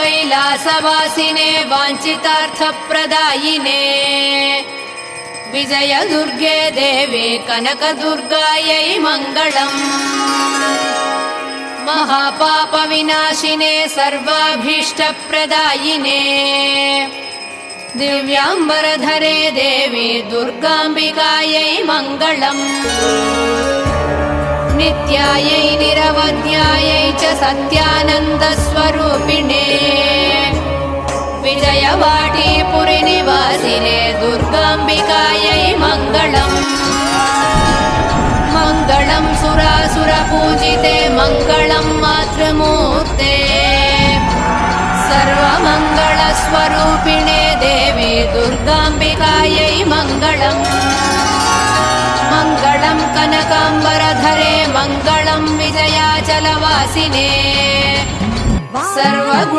कैलासवासिने वाञ्छितार्थप्रदायिने विजयदुर्गे देवी कनकदुर्गायै मङ्गलम् महापापविनाशिने सर्वाभीष्टप्रदायिने दिव्याम्बरधरे देवी दुर्गाम्बिकायै मङ्गलम् नित्यायै निरवध्यायै च सत्यानन्दस्वरूपिणे विजयवाटीपुरिनिवासिने दुर्गाम्बिकायै मङ्गलम् मङ्गलं सुरासुरपूजिते मङ्गलं मातृमूर्ते सर्वमङ्गलस्वरूपिणे देवी दुर्गाम्बिकायै मङ्गलम् मङ्गलं कनकाम्बरधरे मङ्गलं विजयाचलवासिने सर्व